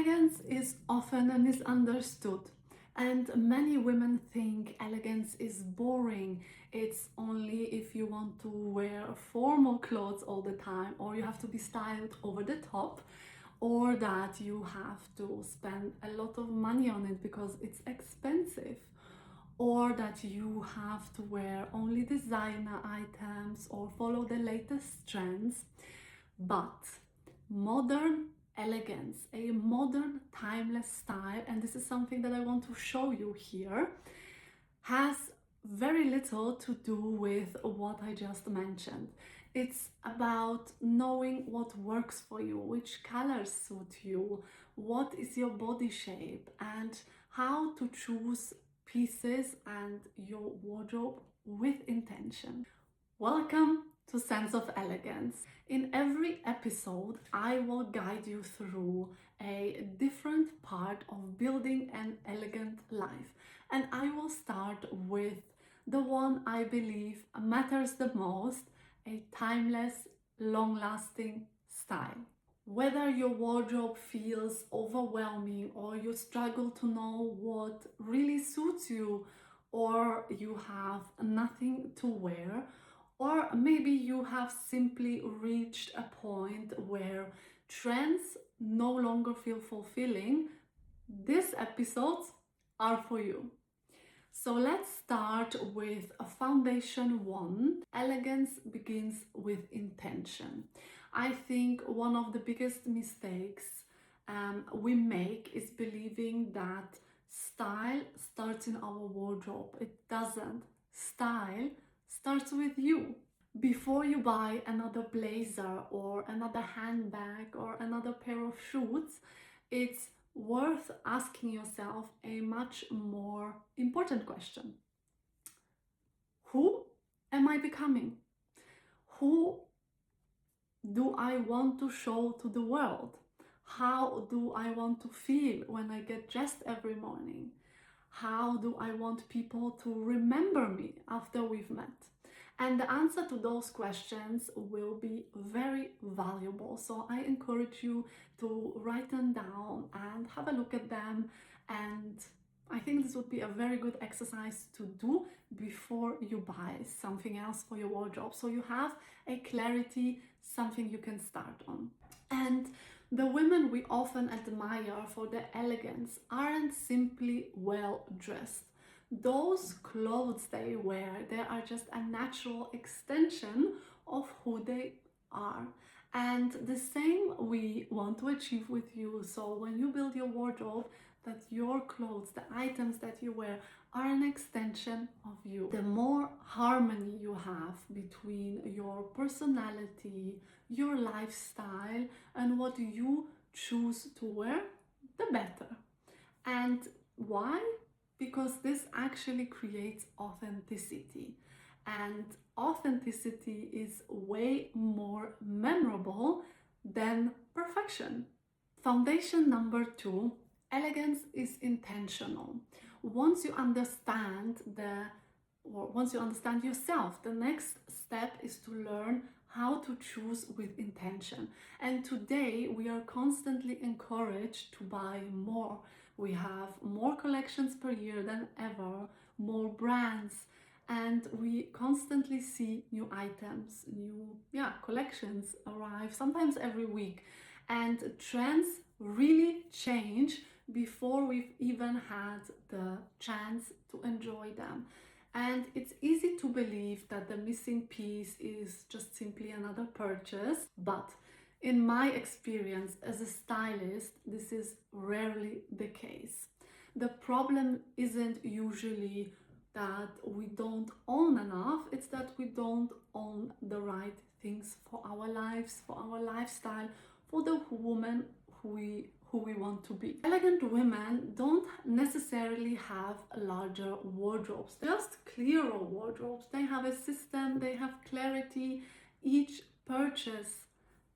Elegance is often misunderstood, and many women think elegance is boring. It's only if you want to wear formal clothes all the time, or you have to be styled over the top, or that you have to spend a lot of money on it because it's expensive, or that you have to wear only designer items or follow the latest trends. But modern elegance, a modern timeless style, and this is something that I want to show you here, has very little to do with what I just mentioned. It's about knowing what works for you, which colors suit you, what is your body shape, and how to choose pieces and your wardrobe with intention. Welcome to Sense of Elegance. In every episode, I will guide you through a different part of building an elegant life. And I will start with the one I believe matters the most, a timeless, long-lasting style. Whether your wardrobe feels overwhelming or you struggle to know what really suits you, or you have nothing to wear, or maybe you have simply reached a point where trends no longer feel fulfilling, these episodes are for you. So let's start with a foundation one. Elegance begins with intention. I think one of the biggest mistakes we make is believing that style starts in our wardrobe. It doesn't. Style starts with you. Before you buy another blazer or another handbag or another pair of shoes, it's worth asking yourself a much more important question. Who am I becoming? Who do I want to show to the world? How do I want to feel when I get dressed every morning? How do I want people to remember me after we've met? And the answer to those questions will be very valuable. So I encourage you to write them down and have a look at them. And I think this would be a very good exercise to do before you buy something else for your wardrobe. So you have a clarity, something you can start on. And the women we often admire for their elegance aren't simply well dressed. Those clothes they wear, they are just a natural extension of who they are. And the same we want to achieve with you. So when you build your wardrobe, that your clothes, the items that you wear, are an extension of you. The more harmony you have between your personality, your lifestyle, and what you choose to wear, the better. And why? Because this actually creates authenticity. And authenticity is way more memorable than perfection. Foundation number two, elegance is intentional. Once you understand yourself, the next step is to learn how to choose with intention. And today we are constantly encouraged to buy more. We have more collections per year than ever, more brands, and we constantly see new items, new collections arrive, sometimes every week. And trends really change before we've even had the chance to enjoy them. And it's easy to believe that the missing piece is just simply another purchase, but in my experience as a stylist, this is rarely the case. The problem isn't usually that we don't own enough, it's that we don't own the right things for our lives, for our lifestyle, for the woman who we want to be. Elegant women don't necessarily have larger wardrobes, just clearer wardrobes. They have a system, they have clarity. Each purchase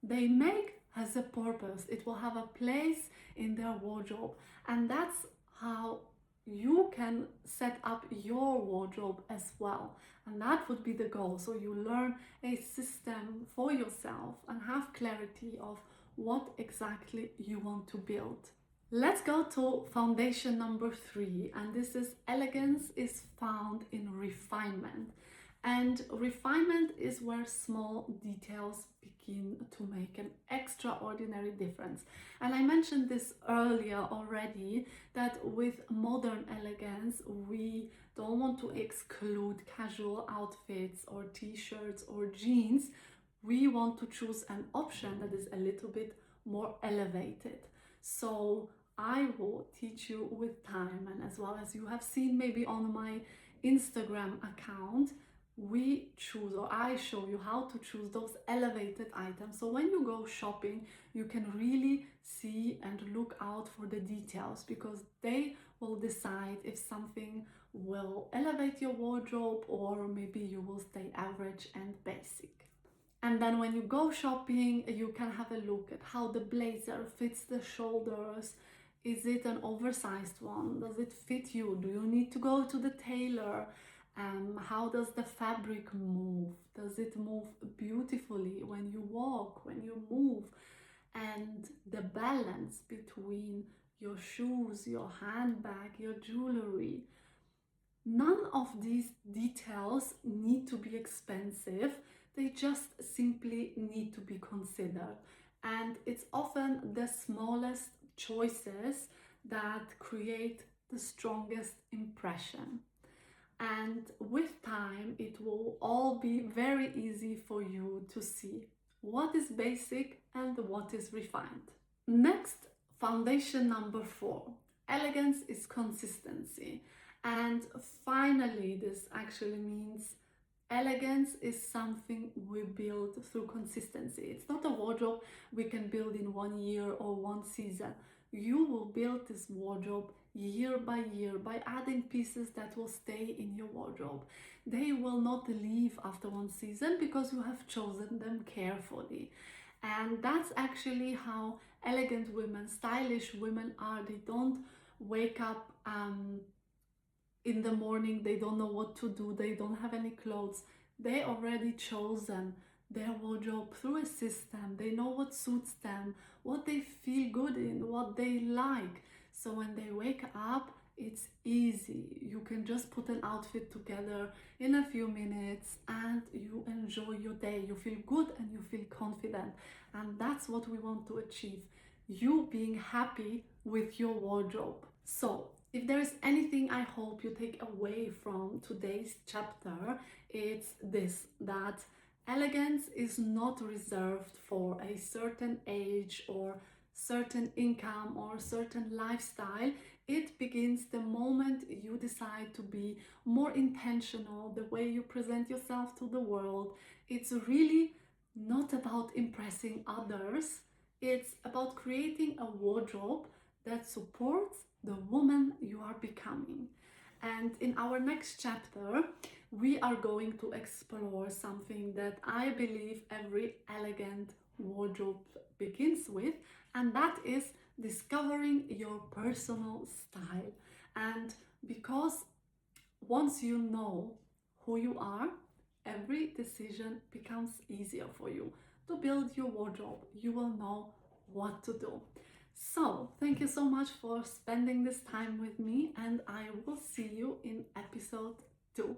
they make has a purpose. It will have a place in their wardrobe, and that's how you can set up your wardrobe as well. And that would be the goal. So you learn a system for yourself and have clarity of what exactly you want to build. Let's go to foundation number 3, and this is elegance is found in refinement. And refinement is where small details begin to make an extraordinary difference. And I mentioned this earlier already, that with modern elegance, we don't want to exclude casual outfits or t-shirts or jeans. We want to choose an option that is a little bit more elevated. So I will teach you with time, and as well as you have seen maybe on my Instagram account, we choose, or I show you how to choose those elevated items. So when you go shopping, you can really see and look out for the details, because they will decide if something will elevate your wardrobe or maybe you will stay average and basic. And then when you go shopping, you can have a look at how the blazer fits the shoulders. Is it an oversized one? Does it fit you? Do you need to go to the tailor? How does the fabric move? Does it move beautifully when you walk, when you move? And the balance between your shoes, your handbag, your jewelry. None of these details need to be expensive, they just simply need to be considered. And it's often the smallest choices that create the strongest impression. And with time, it will all be very easy for you to see what is basic and what is refined. Next, foundation number 4. Elegance is consistency. And finally, this actually means elegance is something we build through consistency. It's not a wardrobe we can build in 1 year or 1 season. You will build this wardrobe year by year by adding pieces that will stay in your wardrobe. They will not leave after 1 season because you have chosen them carefully. And that's actually how elegant women, stylish women are. They don't wake up in the morning, they don't know what to do, they don't have any clothes. They already chosen their wardrobe through a system. They know what suits them, what they feel good in, what they like. So when they wake up, it's easy. You can just put an outfit together in a few minutes and you enjoy your day. You feel good and you feel confident. And that's what we want to achieve. You being happy with your wardrobe. So if there is anything I hope you take away from today's chapter, it's this, that elegance is not reserved for a certain age or certain income or certain lifestyle. It begins the moment you decide to be more intentional, the way you present yourself to the world. It's really not about impressing others. It's about creating a wardrobe that supports the woman you are becoming. And in our next chapter, we are going to explore something that I believe every elegant wardrobe begins with, and that is discovering your personal style. And because once you know who you are, every decision becomes easier for you. To build your wardrobe, you will know what to do. So, thank you so much for spending this time with me, and I will see you in episode 2.